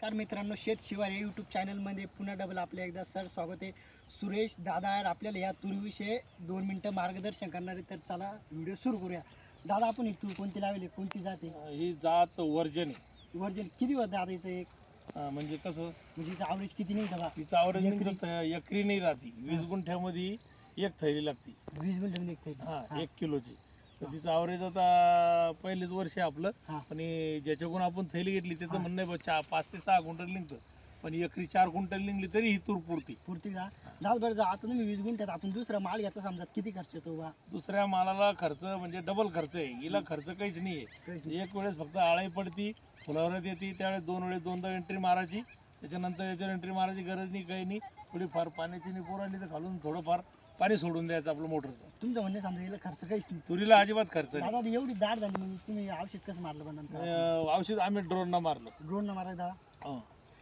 नमस्कार मित्रांनो, शेत शिवार या यूट्यूब चॅनलमध्ये पुन्हा डबल आपलं एकदा सर स्वागत आहे. सुरेश दादा आहे आपल्याला या तुरीविषयी 2 मिनटं मार्गदर्शन करणार आहे. तर चला व्हिडिओ सुरू करूया. दादा, आपण ही तूर कोणती लावली, कोणती जाते? ही जात वर्जन आहे. वर्जन किती होतं दादा हिचं एक? म्हणजे कसं म्हणजे हिचं ॲव्हरेज किती नाही दादा? तिचं आवरेज एकरी नाही राहते. 20 गुंठ्यामध्ये एक थैली लागते. 20 मिनिटं निघते. हा 1 किलोची. तर तिचं आवरेज आता पहिलेच वर्ष आहे आपलं. हा. आणि ज्याच्याकडून आपण थैली घेतली त्याचं हा. म्हणणं आहे 5 ते 6 क्विंटल निघतं. पण एकरी 4 क्विंटल निघली तरी ही तूर पुरती. पुरती का दादा? बरं, जा आता तुम्ही 20 गुंठ्यात आपण दुसरा माल घ्यायचा समजा, किती खर्च येतो बा? दुसऱ्या मालाला खर्च म्हणजे डबल खर्च आहे. हिला खर्च काहीच नाही आहे. काहीच नाही. एक वेळेस फक्त आळी पडती, फुलावरत येते, त्यावेळेस 2 वेळेस 2दा एंट्री मारायची. त्याच्यानंतर याच्यावर एंट्री मारायची गरज नाही, काही नाही. थोडीफार पाण्याची नाही पोर आली तर खालून थोडंफार पाणी सोडून द्यायचं आपलं मोटरचं. तुमचं म्हणणं समजा हिला खर्च काहीच नाही. तुरीला अजिबात खर्च नाही. दादा ती एवढी दाट झाली म्हणजे तुम्ही औषध कसं मारलं पण नंतर? औषध आम्ही ड्रोननं मारलं. ड्रोन न मारायला दादा? हं.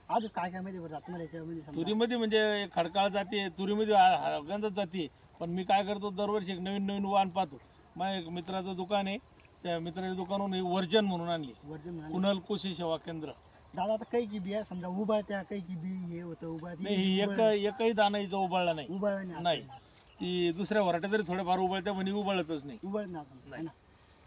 अजून काय काय माहिती बरं तुम्हाला याच्यामध्ये समजा? तुरीमध्ये म्हणजे खडकाळ जाते, तुरीमध्ये गंधच जाते. पण मी काय करतो, दरवर्षी एक नवीन नवीन वाण पाहतो. मग एक मित्राचं दुकान आहे, त्या मित्राच्या दुकानावरून ही वर्जन म्हणून आणली. वर्जन म्हणाले. कुणाल कृषी सेवा केंद्र. दादा, आता काही की बिया समजा उबाळत्या, काही की बी हे होतं उबाळती. नाही, ही एकही दाणा हिचा उबळला नाही. उबाळ नाही. ती दुसऱ्या वराट्या तरी थोड्याफार उबळत्या, पण ही उबळतच नाही. उबाळ ना नाही. ना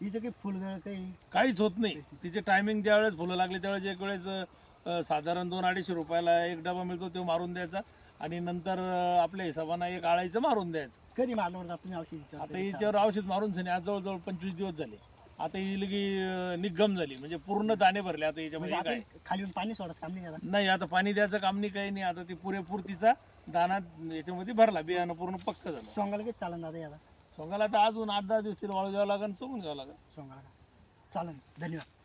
हिचं काही फुलगळ काही? काहीच होत नाही. तिचे टायमिंग ज्यावेळेस फुलं लागली त्यावेळेस एक वेळेस साधारण 200-250 रुपयाला एक डबा मिळतो, तो मारून द्यायचा. आणि नंतर आपल्या हिशोबानं एक आळायचं मारून द्यायचं. कधी मारलं बरं तुम्ही औषध? आता हिच्यावर औषध मारून झाले आज जवळजवळ 25 दिवस झाले. आता ही लगी निगम झाली, म्हणजे पूर्ण दाणे भरले आता हिच्यामध्ये. काय खाली पाणी सोडत काम नाही झालं? नाही, आता पाणी द्यायचं काम नाही, काही नाही. आता ती पुरेपूर तिचा दाना याच्यामध्ये भरला, बियाणं पूर्ण पक्क झालं. सोंगाला काही चालन दादा याला? सोंगाला आता अजून 8-10 दिवस तिला वाळू द्यावं लागेल, सोंगून घ्यावं लागेल. सोंगाला चालन. धन्यवाद.